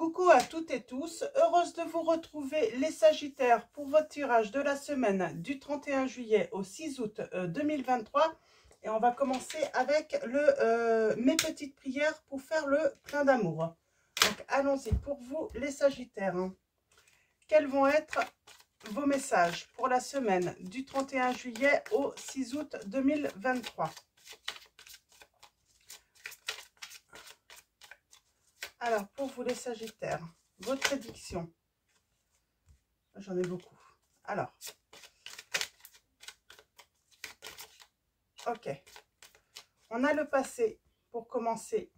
Coucou à toutes et tous, heureuse de vous retrouver les Sagittaires pour votre tirage de la semaine du 31 juillet au 6 août 2023. Et on va commencer avec mes petites prières pour faire le plein d'amour. Donc allons-y pour vous les Sagittaires. Quels vont être vos messages pour la semaine du 31 juillet au 6 août 2023? Alors, pour vous les Sagittaires, votre prédiction. J'en ai beaucoup. Alors, ok. On a le passé pour commencer.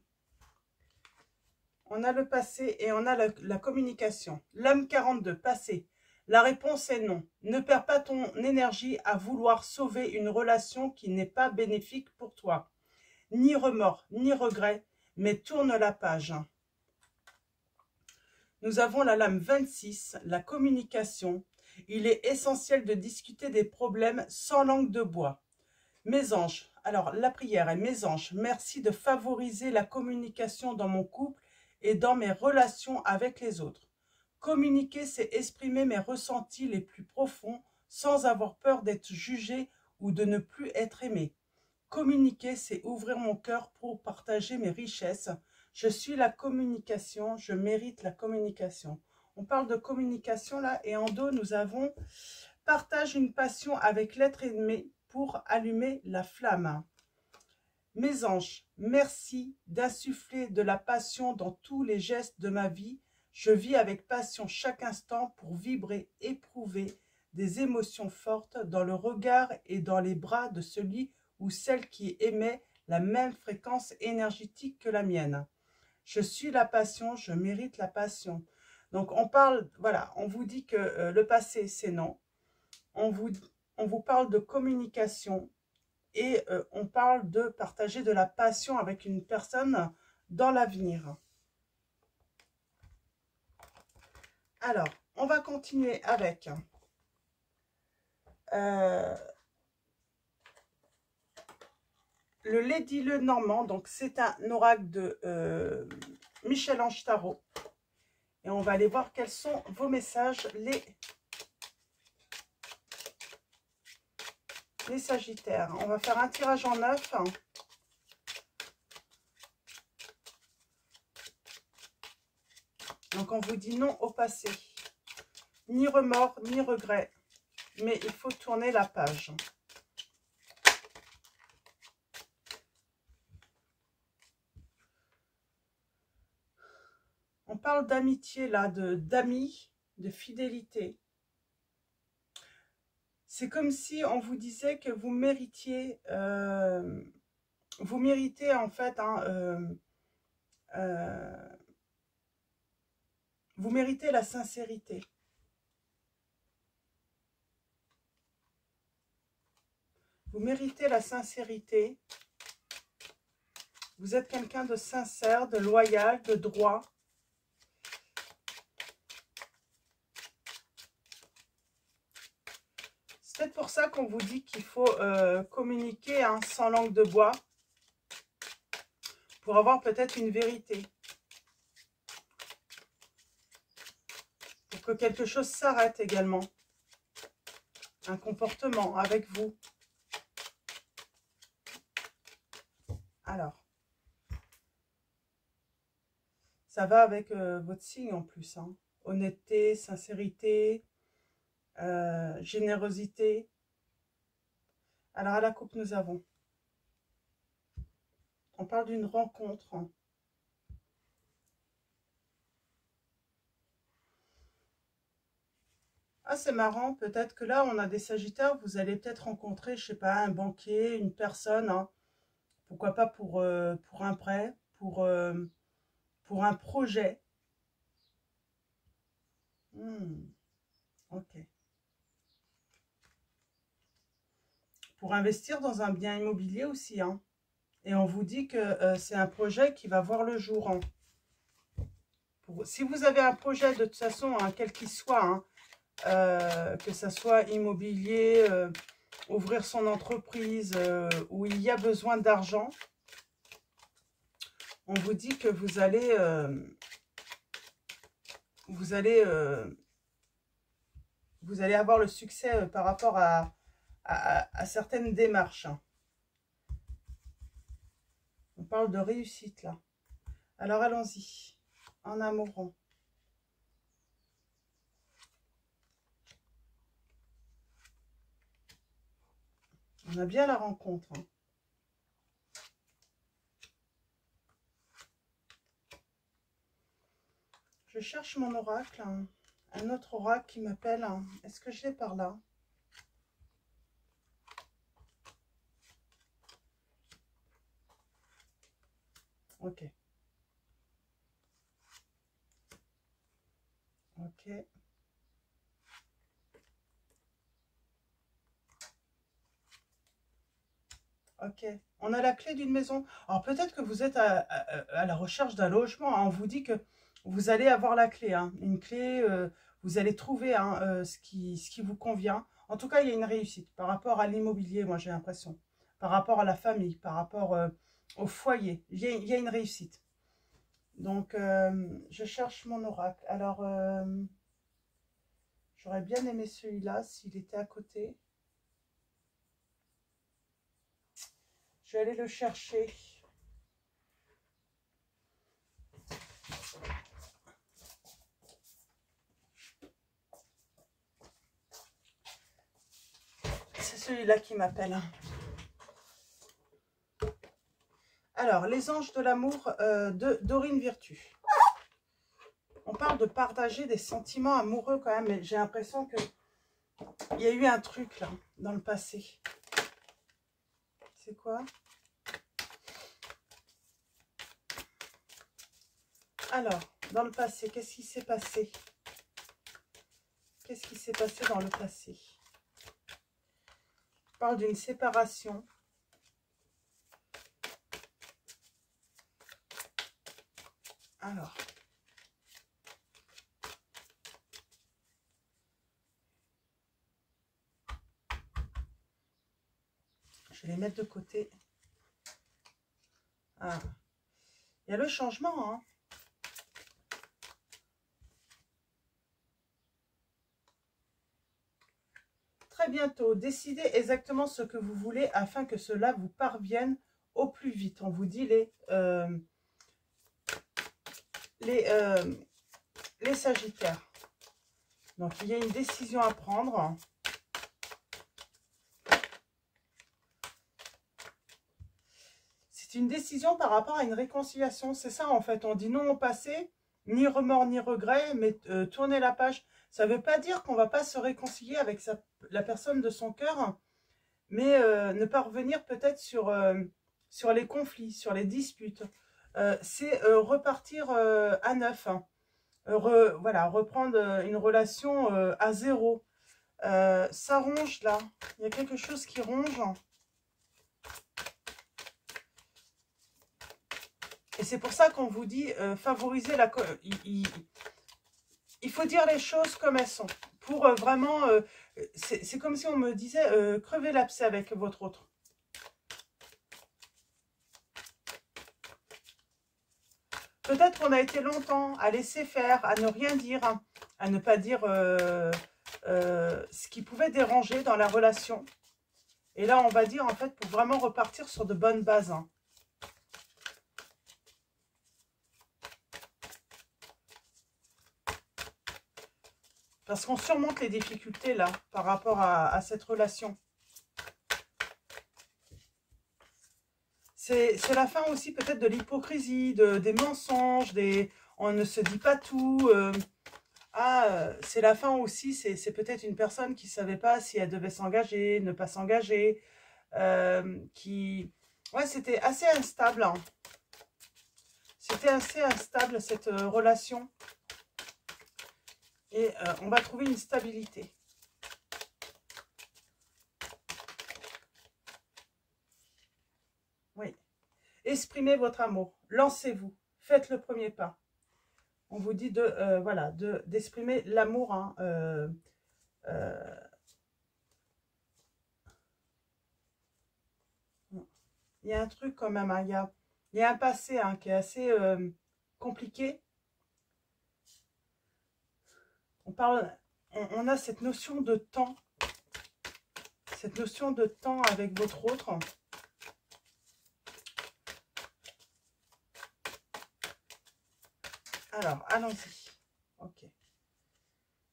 On a le passé et on a la communication. L'homme 42, passé. La réponse est non. Ne perds pas ton énergie à vouloir sauver une relation qui n'est pas bénéfique pour toi. Ni remords, ni regrets, mais tourne la page. Nous avons la lame 26, la communication. Il est essentiel de discuter des problèmes sans langue de bois. Mes anges, alors la prière est: mes anges, merci de favoriser la communication dans mon couple et dans mes relations avec les autres. Communiquer, c'est exprimer mes ressentis les plus profonds sans avoir peur d'être jugé ou de ne plus être aimé. Communiquer, c'est ouvrir mon cœur pour partager mes richesses. Je suis la communication, je mérite la communication. On parle de communication là, et en dos, nous avons partage une passion avec l'être aimé pour allumer la flamme. Mes anges, merci d'insuffler de la passion dans tous les gestes de ma vie. Je vis avec passion chaque instant pour vibrer, éprouver des émotions fortes dans le regard et dans les bras de celui ou celle qui émet la même fréquence énergétique que la mienne. Je suis la passion, je mérite la passion. Donc on parle, voilà, on vous dit que le passé c'est non. On vous parle de communication et on parle de partager de la passion avec une personne dans l'avenir. Alors, on va continuer avec le Lady Lenormand. Donc c'est un oracle de Michel-Ange Tarot. Et on va aller voir quels sont vos messages, les Sagittaires. On va faire un tirage en 9. Donc on vous dit non au passé. Ni remords, ni regrets. Mais il faut tourner la page. On parle d'amitié là, d'amis, de fidélité. C'est comme si on vous disait que vous méritiez en fait, vous méritez la sincérité. Vous méritez la sincérité. Vous êtes quelqu'un de sincère, de loyal, de droit. C'est peut-être pour ça qu'on vous dit qu'il faut communiquer sans langue de bois pour avoir peut-être une vérité. Pour que quelque chose s'arrête également. Un comportement avec vous. Alors, ça va avec votre signe en plus. Hein. Honnêteté, sincérité, générosité. Alors, à la coupe, nous avons. On parle d'une rencontre. Hein. Ah, c'est marrant. Peut-être que là, on a des Sagittaires. Vous allez peut-être rencontrer, je sais pas, un banquier, une personne. Hein. Pourquoi pas pour un prêt, pour un projet. Ok. Pour investir dans un bien immobilier aussi. Hein. Et on vous dit que c'est un projet qui va voir le jour. Hein. Si vous avez un projet de toute façon, hein, quel qu'il soit, hein, que ça soit immobilier, ouvrir son entreprise, où il y a besoin d'argent, on vous dit que vous allez vous allez avoir le succès par rapport à certaines démarches. On parle de réussite là. Alors allons-y, en amoureux. On a bien la rencontre. Hein. Je cherche mon oracle. Hein. Un autre oracle qui m'appelle. Hein. Est-ce que je l'ai par là? Ok. Ok. Ok. On a la clé d'une maison. Alors peut-être que vous êtes à la recherche d'un logement. Hein. On vous dit que vous allez avoir la clé. Hein. Une clé, vous allez trouver hein, ce qui vous convient. En tout cas, il y a une réussite par rapport à l'immobilier, moi j'ai l'impression. Par rapport à la famille, par rapport au foyer. Il y a une réussite. Donc, je cherche mon oracle. Alors, j'aurais bien aimé celui-là s'il était à côté. Je vais aller le chercher. C'est celui-là qui m'appelle. Alors, les anges de l'amour de Dorine Virtue. On parle de partager des sentiments amoureux quand même, mais j'ai l'impression que il y a eu un truc là, dans le passé. C'est quoi? Alors, dans le passé, qu'est-ce qui s'est passé? Qu'est-ce qui s'est passé dans le passé? On parle d'une séparation. Alors. Je vais les mettre de côté. Ah. Il y a le changement. Hein. Très bientôt, décidez exactement ce que vous voulez afin que cela vous parvienne au plus vite. On vous dit les Sagittaires. Donc, il y a une décision à prendre. C'est une décision par rapport à une réconciliation. C'est ça, en fait. On dit non au passé, ni remords, ni regrets, mais tourner la page. Ça ne veut pas dire qu'on ne va pas se réconcilier avec la personne de son cœur, mais ne pas revenir peut-être sur les conflits, sur les disputes. C'est repartir à neuf. Hein. Voilà, reprendre une relation à zéro. Ça ronge là. Il y a quelque chose qui ronge. Et c'est pour ça qu'on vous dit favoriser la... Il faut dire les choses comme elles sont. Pour vraiment... c'est comme si on me disait crevez l'abcès avec votre autre. Peut-être qu'on a été longtemps à laisser faire, à ne rien dire, hein, à ne pas dire ce qui pouvait déranger dans la relation. Et là, on va dire, en fait, pour vraiment repartir sur de bonnes bases. Hein. Parce qu'on surmonte les difficultés, là, par rapport à cette relation. C'est la fin aussi, peut-être, de l'hypocrisie, des mensonges, on ne se dit pas tout. C'est la fin aussi, c'est peut-être une personne qui ne savait pas si elle devait s'engager, ne pas s'engager, Ouais, c'était assez instable. Hein. C'était assez instable, cette relation. Et on va trouver une stabilité. Oui. Exprimez votre amour. Lancez-vous. Faites le premier pas. On vous dit voilà, d'exprimer l'amour. Hein, il y a un truc quand même. Hein, il y a un passé hein, qui est assez compliqué. On parle, on a cette notion de temps. Cette notion de temps avec votre autre. Alors, allons-y. Ok.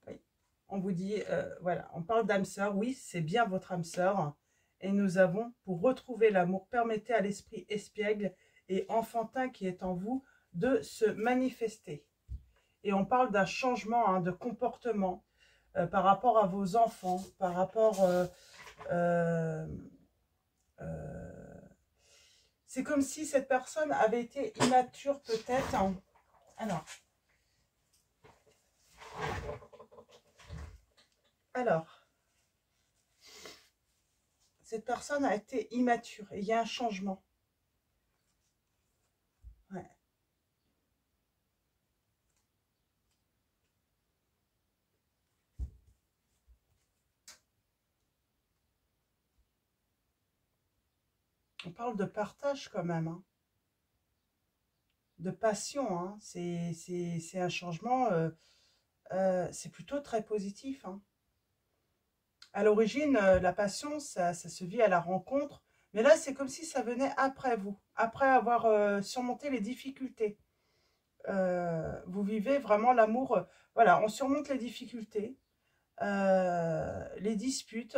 Oui. On vous dit, voilà, on parle d'âme sœur. Oui, c'est bien votre âme sœur. Et nous avons, pour retrouver l'amour, permettez à l'esprit espiègle et enfantin qui est en vous de se manifester. Et on parle d'un changement hein, de comportement par rapport à vos enfants, par rapport... c'est comme si cette personne avait été immature peut-être. Hein. Alors, cette personne a été immature et il y a un changement. Ouais. On parle de partage quand même, hein. De passion. Hein. C'est un changement, c'est plutôt très positif. Hein. À l'origine, la passion, ça se vit à la rencontre. Mais là, c'est comme si ça venait après vous, après avoir surmonté les difficultés. Vous vivez vraiment l'amour. Voilà, on surmonte les difficultés, les disputes.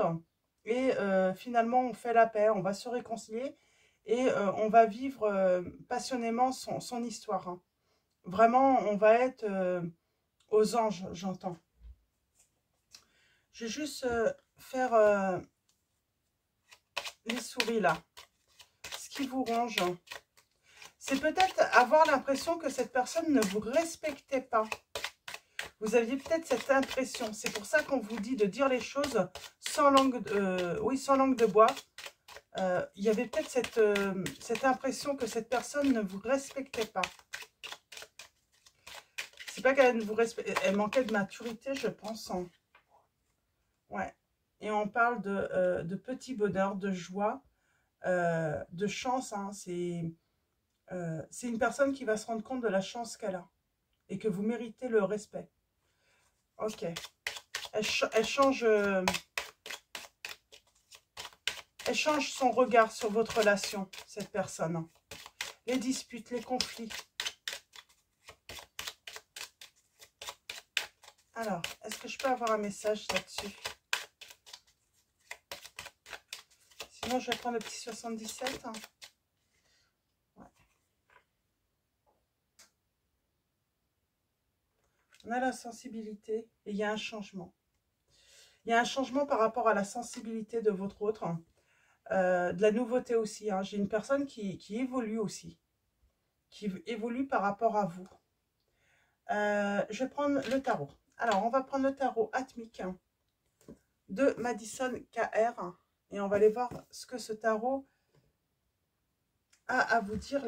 Et finalement, on fait la paix, on va se réconcilier. Et on va vivre passionnément son histoire. Hein. Vraiment, on va être aux anges, j'entends. Je vais juste faire les souris là. Ce qui vous ronge, c'est peut-être avoir l'impression que cette personne ne vous respectait pas. Vous aviez peut-être cette impression. C'est pour ça qu'on vous dit de dire les choses sans langue de bois. Il y avait peut-être cette impression que cette personne ne vous respectait pas. C'est pas qu'elle ne vous respecte, elle manquait de maturité, je pense. Hein. Ouais. Et on parle de petit bonheur, de joie, de chance. Hein. C'est une personne qui va se rendre compte de la chance qu'elle a et que vous méritez le respect. Ok. Elle change son regard sur votre relation, cette personne. Les disputes, les conflits. Alors, est-ce que je peux avoir un message là-dessus? Sinon, je vais prendre le petit 77. Hein. Ouais. On a la sensibilité et il y a un changement. Il y a un changement par rapport à la sensibilité de votre autre. De la nouveauté aussi. Hein. J'ai une personne qui évolue aussi. Qui évolue par rapport à vous. Je vais prendre le tarot. Alors, on va prendre le tarot atmique de Madison KR. Et on va aller voir ce que ce tarot a à vous dire.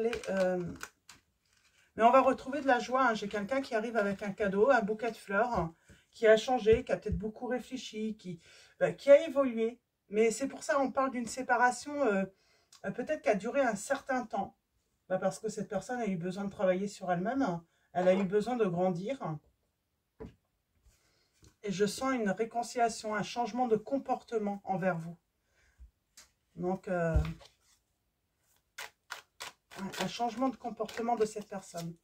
Mais on va retrouver de la joie. Hein. J'ai quelqu'un qui arrive avec un cadeau, un bouquet de fleurs, qui a changé, qui a peut-être beaucoup réfléchi, qui a évolué. Mais c'est pour ça qu'on parle d'une séparation peut-être qui a duré un certain temps. Parce que cette personne a eu besoin de travailler sur elle-même. Elle a eu besoin de grandir. Et je sens une réconciliation, un changement de comportement envers vous. Donc, un changement de comportement de cette personne.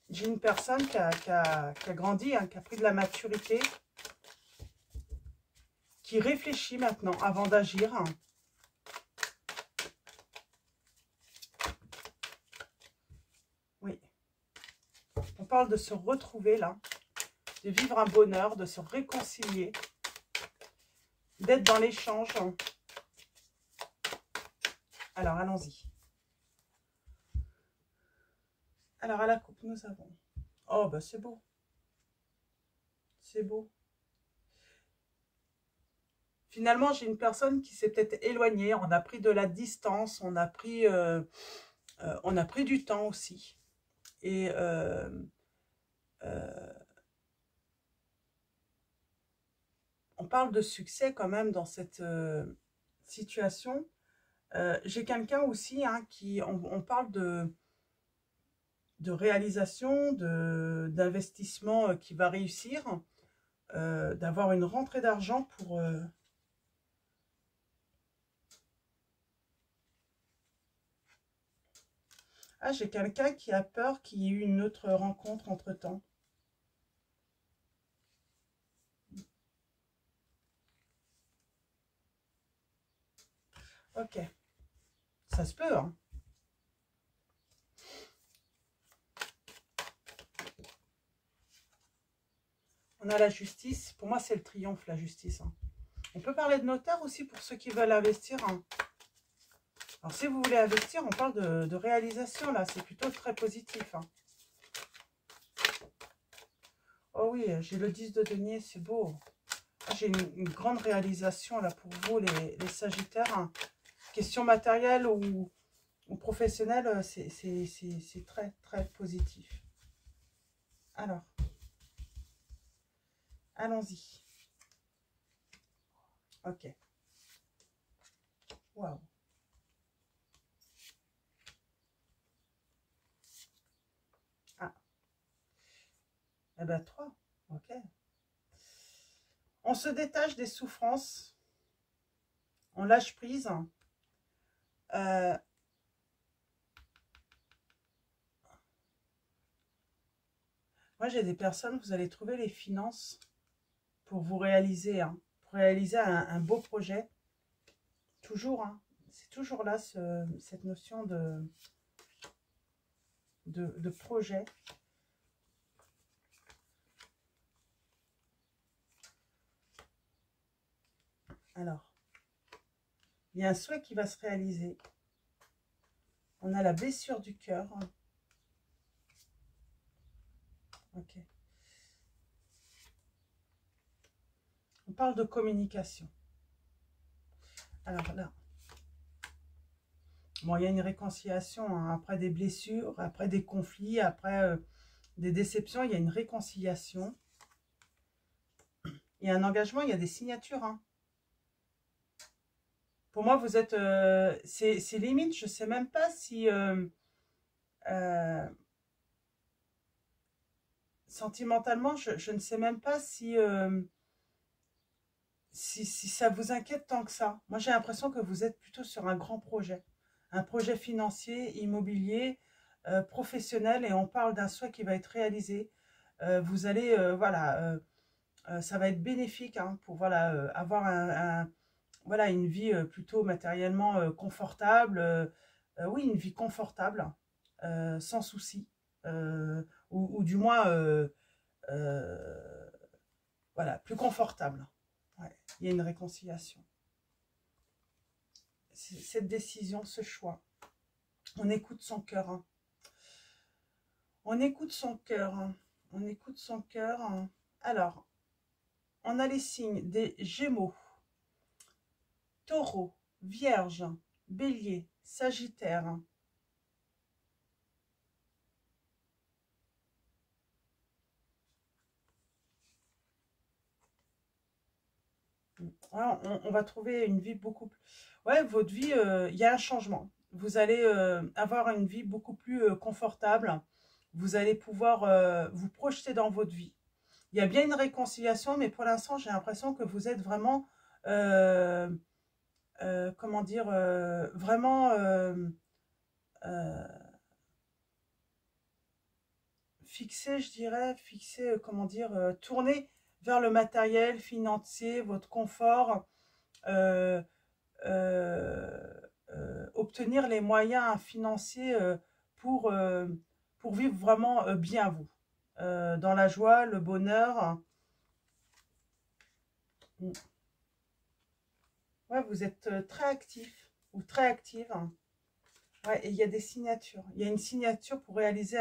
J'ai une personne qui a grandi, hein, qui a pris de la maturité, qui réfléchit maintenant avant d'agir. Oui. On parle de se retrouver là, de vivre un bonheur, de se réconcilier, d'être dans l'échange. Alors, allons-y. Alors, à la coupe, nous avons... Oh, bah c'est beau. C'est beau. Finalement, j'ai une personne qui s'est peut-être éloignée. On a pris de la distance. On a pris du temps aussi. Et on parle de succès quand même dans cette situation. J'ai quelqu'un aussi hein, on parle de réalisation, d'investissement qui va réussir, d'avoir une rentrée d'argent pour... Ah, j'ai quelqu'un qui a peur qu'il y ait eu une autre rencontre entre-temps. Ok, ça se peut, hein. On a la justice. Pour moi, c'est le triomphe, la justice, hein. On peut parler de notaire aussi pour ceux qui veulent investir, hein. Alors, si vous voulez investir, on parle de réalisation, là. C'est plutôt très positif, hein. Oh oui, j'ai le 10 de denier, c'est beau. J'ai une grande réalisation, là, pour vous, les Sagittaires, hein. Question matérielle ou professionnelle, c'est très, très positif. Alors, allons-y. Ok. Waouh. Ah. Eh ben, 3. Ok. On se détache des souffrances. On lâche prise. Euh, moi, j'ai des personnes, vous allez trouver les finances pour vous réaliser, hein, pour réaliser un beau projet. Toujours, hein, c'est toujours là, cette notion de projet. Alors, il y a un souhait qui va se réaliser. On a la blessure du cœur. Ok. On parle de communication. Alors là, bon, il y a une réconciliation, hein, après des blessures, après des conflits, après des déceptions, il y a une réconciliation. Il y a un engagement, il y a des signatures, hein. Pour moi, vous êtes... c'est limite, je ne sais même pas si... sentimentalement, je ne sais même pas si, si ça vous inquiète tant que ça. Moi, j'ai l'impression que vous êtes plutôt sur un grand projet. Un projet financier, immobilier, professionnel. Et on parle d'un souhait qui va être réalisé. Vous allez, voilà... ça va être bénéfique, hein, pour voilà, avoir voilà, une vie plutôt matériellement confortable. Oui, une vie confortable, sans souci. Ou du moins, euh, voilà, plus confortable. Ouais, il y a une réconciliation. Cette décision, ce choix, on écoute son cœur, hein. On écoute son cœur, hein. On écoute son cœur, hein. Alors, on a les signes des Gémeaux, Taureau, Vierge, Bélier, Sagittaire. Ouais, on va trouver une vie beaucoup plus... Ouais, votre vie, il y a un changement. Vous allez avoir une vie beaucoup plus confortable. Vous allez pouvoir vous projeter dans votre vie. Il y a bien une réconciliation, mais pour l'instant, j'ai l'impression que vous êtes vraiment... comment dire, vraiment euh, fixé, je dirais, fixé, comment dire, tourné vers le matériel financier, votre confort, euh, euh, obtenir les moyens financiers pour vivre vraiment bien vous, dans la joie, le bonheur. Ouais, vous êtes très actif ou très active. Ouais, et il y a des signatures. Il y a une signature pour réaliser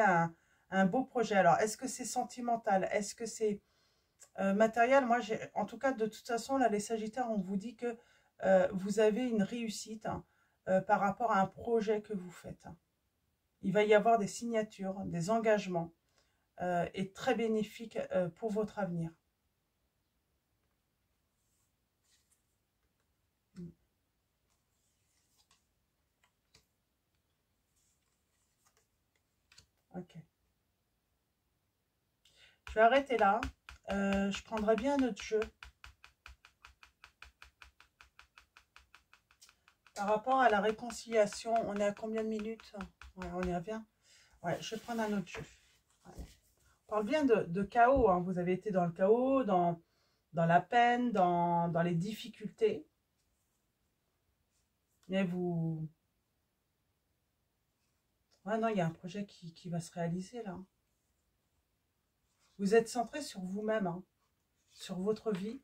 un beau projet. Alors, est-ce que c'est sentimental? Est-ce que c'est matériel? Moi, en tout cas, de toute façon, là, les Sagittaires, on vous dit que vous avez une réussite, hein, par rapport à un projet que vous faites, hein. Il va y avoir des signatures, des engagements, et très bénéfiques pour votre avenir. Ok. Je vais arrêter là. Je prendrai bien un autre jeu. Par rapport à la réconciliation, on est à combien de minutes? Ouais, on y revient. Ouais, je vais prendre un autre jeu. Ouais. On parle bien de chaos. Hein. Vous avez été dans le chaos, dans la peine, dans les difficultés. Mais vous... Ouais, non, il y a un projet qui va se réaliser là. Vous êtes centré sur vous-même, hein, sur votre vie,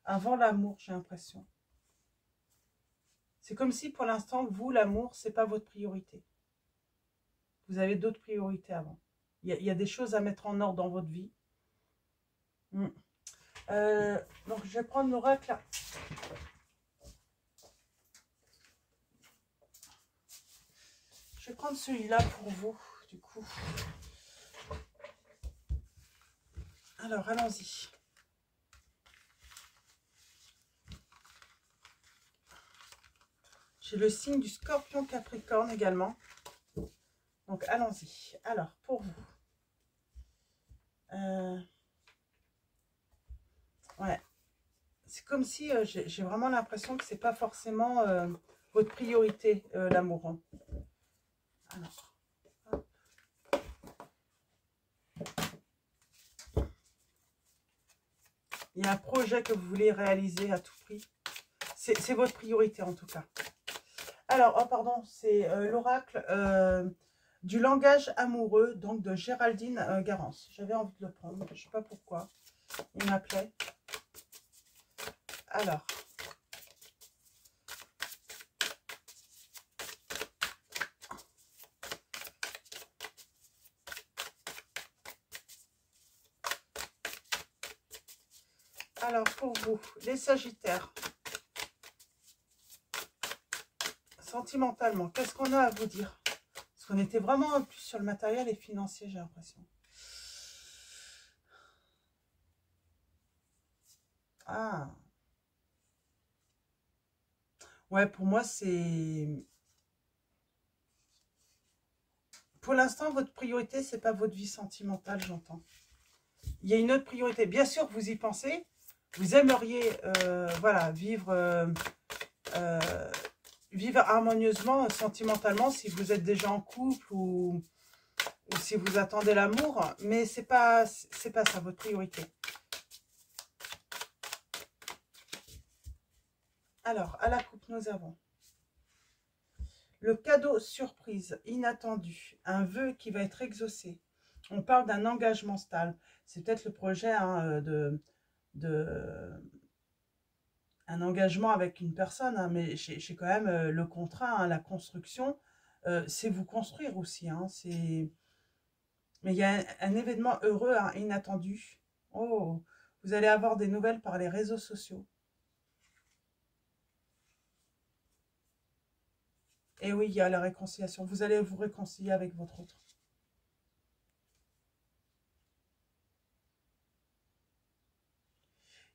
avant l'amour, j'ai l'impression. C'est comme si pour l'instant, vous, l'amour, c'est pas votre priorité. Vous avez d'autres priorités avant. Il y a des choses à mettre en ordre dans votre vie. Donc, je vais prendre l'oracle là. Je vais prendre celui-là pour vous, du coup. Alors, allons-y. J'ai le signe du Scorpion Capricorne également. Donc, allons-y. Alors, pour vous. Ouais. C'est comme si j'ai vraiment l'impression que c'est pas forcément votre priorité, l'amour. Hein. Alors. Hop. Il y a un projet que vous voulez réaliser à tout prix. C'est votre priorité en tout cas. Alors, oh pardon, c'est l'oracle du langage amoureux, donc de Géraldine Garance. J'avais envie de le prendre, je ne sais pas pourquoi. Il m'appelait. Alors. Alors, pour vous, les Sagittaires. Sentimentalement, qu'est-ce qu'on a à vous dire? Parce qu'on était vraiment plus sur le matériel et financier, j'ai l'impression. Ah. Ouais, pour moi, c'est... Pour l'instant, votre priorité, c'est pas votre vie sentimentale, j'entends. Il y a une autre priorité. Bien sûr, vous y pensez. Vous aimeriez, voilà, vivre harmonieusement, sentimentalement, si vous êtes déjà en couple ou si vous attendez l'amour. Mais c'est pas ça, votre priorité. Alors, à la coupe, nous avons le cadeau surprise, inattendu, un vœu qui va être exaucé. On parle d'un engagement stable. C'est peut-être le projet hein, un engagement avec une personne, hein, mais j'ai quand même le contrat, hein, la construction. C'est vous construire aussi. Hein, mais il y a un événement heureux, hein, inattendu. Oh, vous allez avoir des nouvelles par les réseaux sociaux. Et oui, il y a la réconciliation. Vous allez vous réconcilier avec votre autre.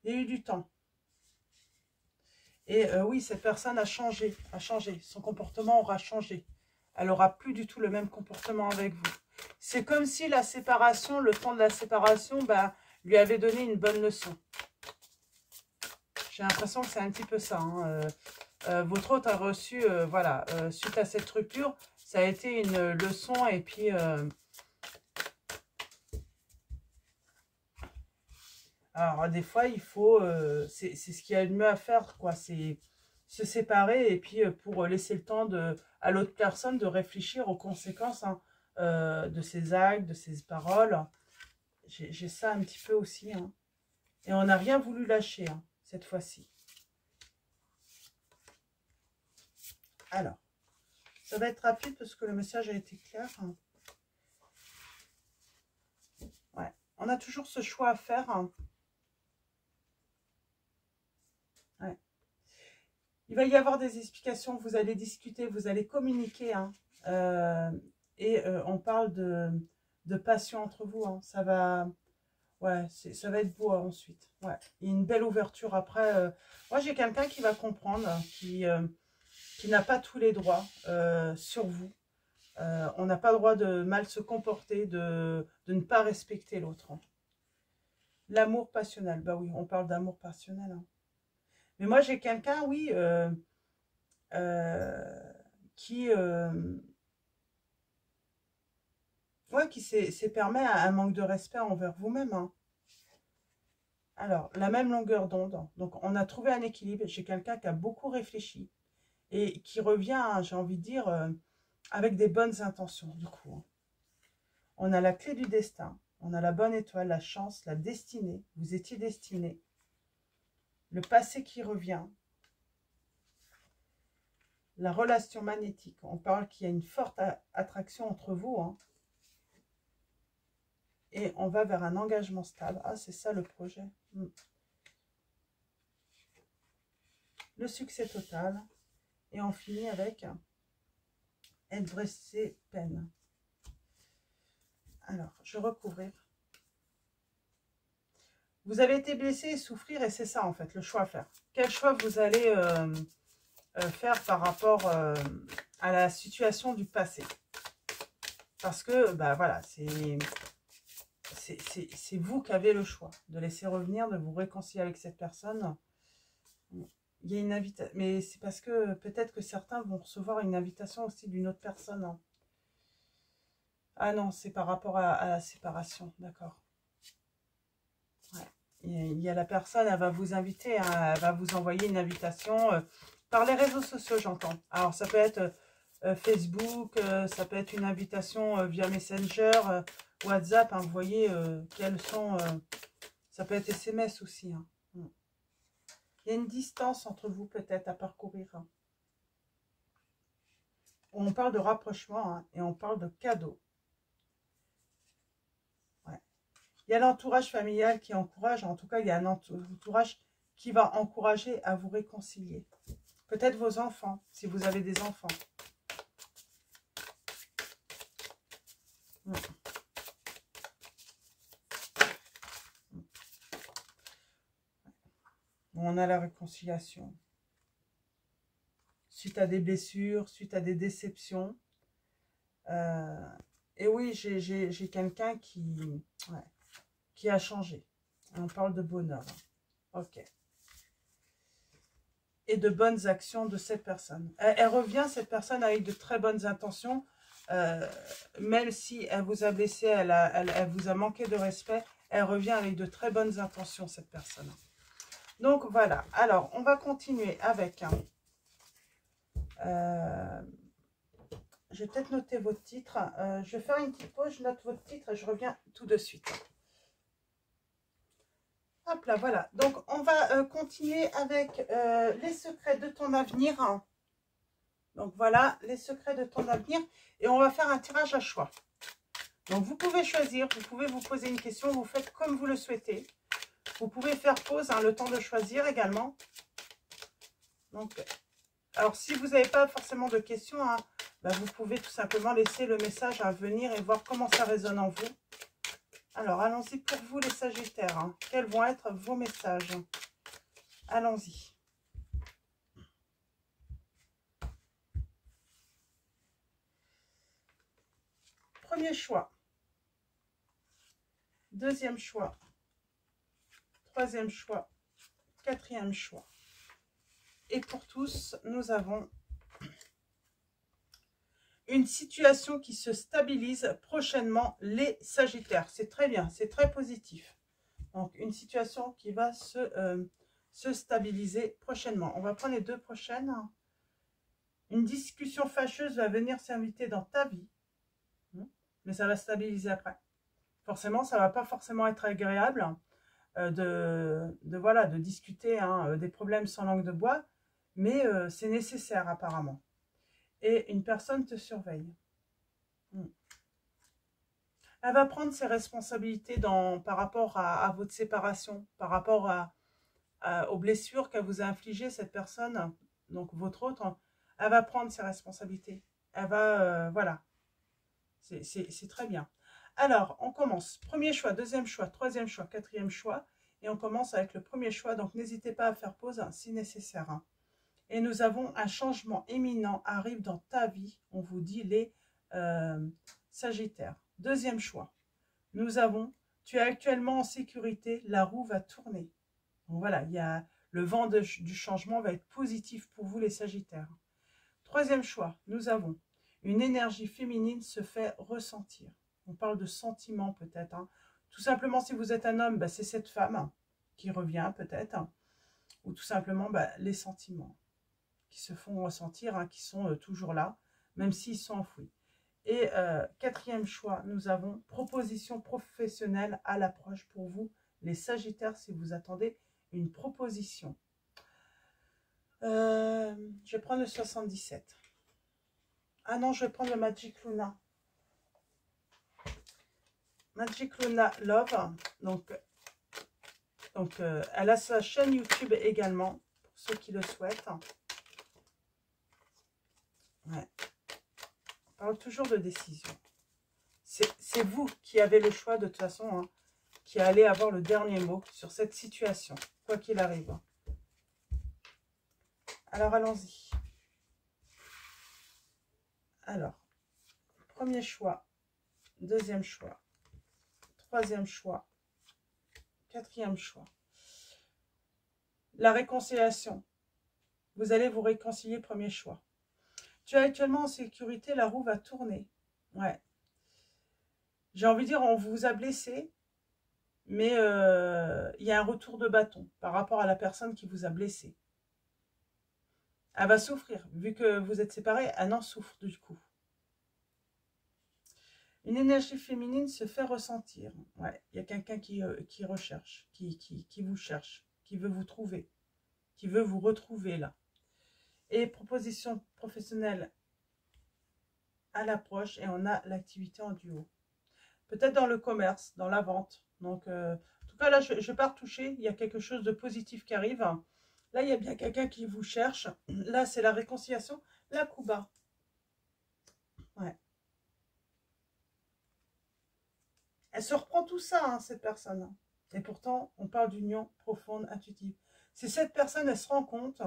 Il y a eu du temps. Et oui, cette personne a changé, Son comportement aura changé. Elle aura plus du tout le même comportement avec vous. C'est comme si la séparation, le temps de la séparation, bah, lui avait donné une bonne leçon. J'ai l'impression que c'est un petit peu ça. Hein. Votre hôte a reçu, voilà, suite à cette rupture, ça a été une leçon et puis... alors, des fois, il faut... c'est ce qu'il y a de mieux à faire, quoi. C'est se séparer et puis pour laisser le temps à l'autre personne de réfléchir aux conséquences hein, de ses actes, de ses paroles. J'ai ça un petit peu aussi. Hein. Et on n'a rien voulu lâcher, hein, cette fois-ci. Alors, ça va être rapide parce que le message a été clair. Hein. Ouais, on a toujours ce choix à faire. Hein. Ouais. Il va y avoir des explications, vous allez discuter, vous allez communiquer. Hein. On parle de passion entre vous. Hein. Ça va... Ouais, ça va être beau hein, ensuite. Ouais. Il y a une belle ouverture après. Moi, j'ai quelqu'un qui va comprendre, qui n'a pas tous les droits sur vous. On n'a pas le droit de mal se comporter, de ne pas respecter l'autre. Hein. L'amour passionnel. Bah oui, on parle d'amour passionnel. Hein. Mais moi, j'ai quelqu'un, oui, qui, ouais, qui s'est permet un manque de respect envers vous-même. Hein. Alors, la même longueur d'onde. Donc, on a trouvé un équilibre. J'ai quelqu'un qui a beaucoup réfléchi et qui revient, j'ai envie de dire, avec des bonnes intentions, du coup. Hein. On a la clé du destin. On a la bonne étoile, la chance, la destinée. Vous étiez destiné. Le passé qui revient. La relation magnétique. On parle qu'il y a une forte attraction entre vous. Hein. Et on va vers un engagement stable. Ah, c'est ça le projet. Le succès total. Et on finit avec être blessé, peine. Alors, je recouvrir. Vous avez été blessé et souffrir, et c'est ça en fait, le choix à faire. Quel choix vous allez faire par rapport à la situation du passé? Parce que, bah voilà, c'est vous qui avez le choix de laisser revenir, de vous réconcilier avec cette personne. Il y a une invitation, mais c'est parce que peut-être que certains vont recevoir une invitation aussi d'une autre personne. Hein. Ah non, c'est par rapport à la séparation, d'accord. Ouais. Il y a la personne, elle va vous inviter, hein, elle va vous envoyer une invitation par les réseaux sociaux, j'entends. Alors, ça peut être Facebook, ça peut être une invitation via Messenger, WhatsApp, hein, vous voyez quelles sont... ça peut être SMS aussi. Hein. Il y a une distance entre vous peut-être à parcourir. Hein. On parle de rapprochement hein, et on parle de cadeau. Ouais. Il y a l'entourage familial qui encourage, en tout cas il y a un entourage qui va encourager à vous réconcilier. Peut-être vos enfants, si vous avez des enfants. On a la réconciliation. Suite à des blessures, suite à des déceptions. Et oui, j'ai quelqu'un qui a changé. On parle de bonheur. Ok. Et de bonnes actions de cette personne. Elle revient, cette personne, avec de très bonnes intentions. Même si elle vous a blessé, elle vous a manqué de respect, elle revient avec de très bonnes intentions, cette personne. Donc voilà, alors on va continuer avec... je vais peut-être noter votre titre. Je vais faire une petite pause, je note votre titre et je reviens tout de suite. Hop là, voilà. Donc on va continuer avec les secrets de ton avenir. Donc voilà, les secrets de ton avenir. Et on va faire un tirage à choix. Donc vous pouvez choisir, vous pouvez vous poser une question, vous faites comme vous le souhaitez. Vous pouvez faire pause, hein, le temps de choisir également. Donc, alors si vous n'avez pas forcément de questions, hein, bah, vous pouvez tout simplement laisser le message à venir et voir comment ça résonne en vous. Alors allons-y pour vous les Sagittaires. Hein. Quels vont être vos messages? Allons-y. Premier choix. Deuxième choix. Troisième choix. Quatrième choix. Et pour tous, nous avons une situation qui se stabilise prochainement, les Sagittaires. C'est très bien, c'est très positif. Donc, une situation qui va se stabiliser prochainement. On va prendre les deux prochaines. Une discussion fâcheuse va venir s'inviter dans ta vie. Mais ça va stabiliser après. Forcément, ça ne va pas forcément être agréable de discuter hein, des problèmes sans langue de bois. Mais c'est nécessaire apparemment. Et une personne te surveille. Elle va prendre ses responsabilités par rapport à votre séparation, par rapport aux blessures qu'elle vous a infligées, cette personne, donc votre autre. Elle va prendre ses responsabilités. Elle va, voilà. C'est très bien. Alors, on commence. Premier choix, deuxième choix, troisième choix, quatrième choix. Et on commence avec le premier choix. Donc, n'hésitez pas à faire pause hein, si nécessaire. Hein. Et nous avons un changement éminent arrive dans ta vie. On vous dit les Sagittaire. Deuxième choix. Nous avons, tu es actuellement en sécurité, la roue va tourner. Donc voilà, il y a le vent du changement va être positif pour vous les Sagittaires. Troisième choix, nous avons une énergie féminine se fait ressentir. On parle de sentiments peut-être. Hein. Tout simplement, si vous êtes un homme, bah, c'est cette femme qui revient peut-être. Hein. Ou tout simplement bah, les sentiments qui se font ressentir, hein, qui sont toujours là, même s'ils sont enfouis. Et quatrième choix, nous avons proposition professionnelle à l'approche pour vous, les Sagittaires, si vous attendez une proposition. Je vais prendre le 77. Ah non, je vais prendre le Magic Luna. Magic Luna Love. Donc elle a sa chaîne YouTube également, pour ceux qui le souhaitent. Ouais. On parle toujours de décision. C'est vous qui avez le choix de toute façon, hein, qui allez avoir le dernier mot sur cette situation, quoi qu'il arrive. Alors, allons-y. Alors, premier choix, deuxième choix, troisième choix, quatrième choix. La réconciliation. Vous allez vous réconcilier, premier choix. Tu es actuellement en sécurité, la roue va tourner. Ouais. J'ai envie de dire, on vous a blessé, mais il y a un retour de bâton par rapport à la personne qui vous a blessé. Elle va souffrir. Vu que vous êtes séparés, elle en souffre du coup. Une énergie féminine se fait ressentir. Ouais, il y a quelqu'un qui recherche, qui vous cherche, qui veut vous trouver, qui veut vous retrouver là. Et proposition professionnelle à l'approche, et on a l'activité en duo. Peut-être dans le commerce, dans la vente. Donc, en tout cas, là, je ne vais pas retoucher. Il y a quelque chose de positif qui arrive. Là, il y a bien quelqu'un qui vous cherche. Là, c'est la réconciliation. La coup bas. Ouais. Elle se reprend tout ça, hein, cette personne. Et pourtant, on parle d'union profonde, intuitive. C'est cette personne, elle se rend compte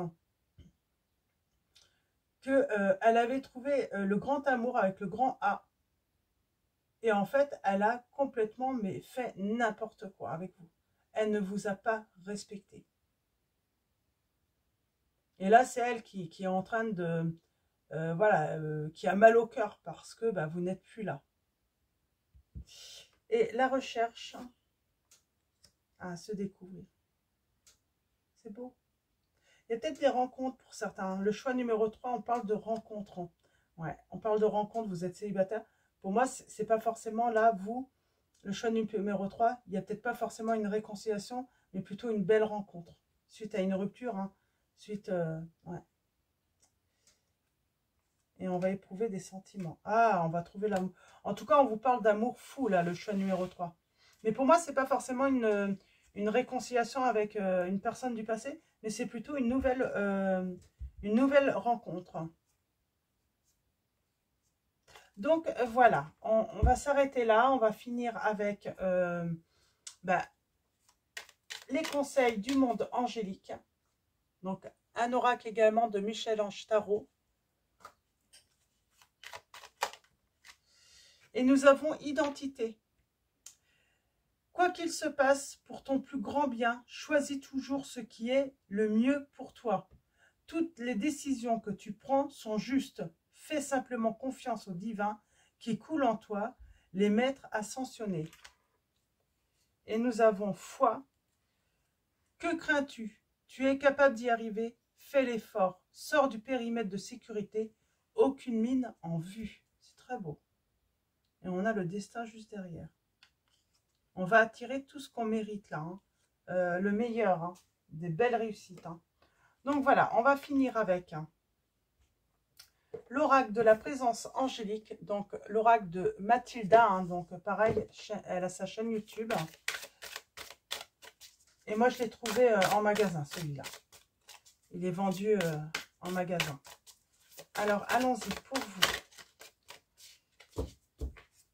qu'elle avait trouvé le grand amour avec le grand A. Et en fait, elle a complètement fait n'importe quoi avec vous. Elle ne vous a pas respecté. Et là, c'est elle qui est en train de... voilà, qui a mal au cœur parce que bah, vous n'êtes plus là. Et la recherche à se découvrir. C'est beau. Il y a peut-être des rencontres pour certains. Le choix numéro 3, on parle de rencontres. Ouais, on parle de rencontres, vous êtes célibataire. Pour moi, c'est pas forcément là, vous, le choix numéro 3, il n'y a peut-être pas forcément une réconciliation, mais plutôt une belle rencontre. Suite à une rupture, hein. Suite, ouais. Et on va éprouver des sentiments. Ah, on va trouver l'amour. En tout cas, on vous parle d'amour fou, là, le choix numéro 3. Mais pour moi, c'est pas forcément une réconciliation avec une personne du passé, mais c'est plutôt une nouvelle rencontre. Donc, voilà. On va s'arrêter là. On va finir avec les conseils du monde angélique. Donc, un oracle également de Michel-Ange Tarot. Et nous avons identité. Quoi qu'il se passe, pour ton plus grand bien, choisis toujours ce qui est le mieux pour toi. Toutes les décisions que tu prends sont justes. Fais simplement confiance au divin qui coule en toi, les maîtres ascensionnés. Et nous avons foi. Que crains-tu? Tu es capable d'y arriver. Fais l'effort. Sors du périmètre de sécurité. Aucune mine en vue. C'est très beau. Et on a le destin juste derrière. On va attirer tout ce qu'on mérite là. Hein. Le meilleur. Hein. Des belles réussites. Hein. Donc voilà, on va finir avec l'oracle de la présence angélique. Donc l'oracle de Mathilda. Hein. Donc pareil, elle a sa chaîne YouTube. Et moi, je l'ai trouvé en magasin, celui-là. Il est vendu en magasin. Alors, allons-y pour vous.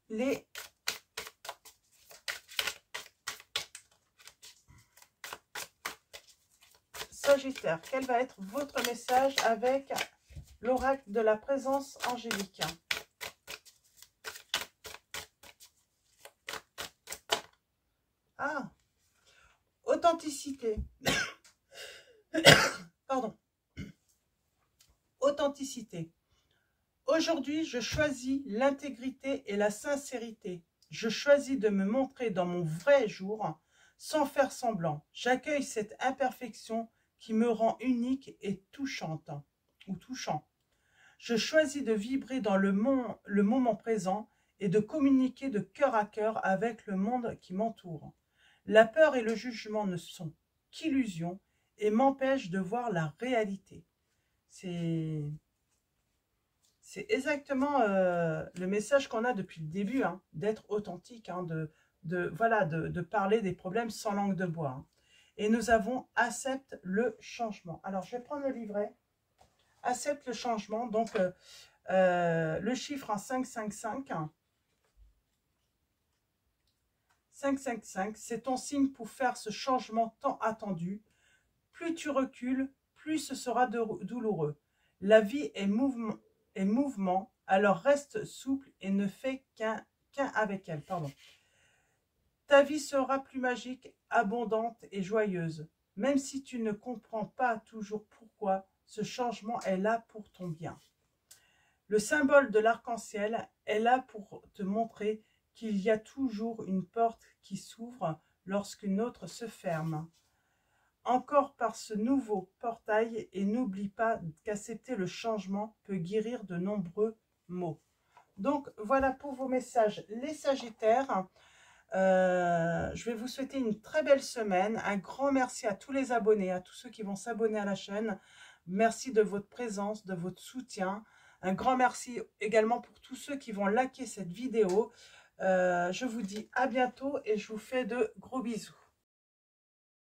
Les Sagittaires, quel va être votre message avec l'oracle de la présence angélique? Authenticité. Pardon. Authenticité. Aujourd'hui, je choisis l'intégrité et la sincérité. Je choisis de me montrer dans mon vrai jour, sans faire semblant. J'accueille cette imperfection qui me rend unique et touchante ou touchant. Je choisis de vibrer dans le moment présent et de communiquer de cœur à cœur avec le monde qui m'entoure. La peur et le jugement ne sont qu'illusions et m'empêchent de voir la réalité. C'est exactement le message qu'on a depuis le début, hein, d'être authentique, hein, de parler des problèmes sans langue de bois. Hein. Et nous avons accepte le changement. Alors, je vais prendre le livret. Accepte le changement. Donc, le chiffre en 555. 555, c'est ton signe pour faire ce changement tant attendu. Plus tu recules, plus ce sera douloureux. La vie est mouvement, alors reste souple et ne fais qu'un avec elle. Pardon. Ta vie sera plus magique, abondante et joyeuse. Même si tu ne comprends pas toujours pourquoi, ce changement est là pour ton bien. Le symbole de l'arc-en-ciel est là pour te montrer qu'il y a toujours une porte qui s'ouvre lorsqu'une autre se ferme. Encore par ce nouveau portail et n'oublie pas qu'accepter le changement peut guérir de nombreux maux. Donc voilà pour vos messages les Sagittaires. Je vais vous souhaiter une très belle semaine. Un grand merci à tous les abonnés, à tous ceux qui vont s'abonner à la chaîne. Merci de votre présence, de votre soutien. Un grand merci également pour tous ceux qui vont liker cette vidéo. Je vous dis à bientôt et je vous fais de gros bisous.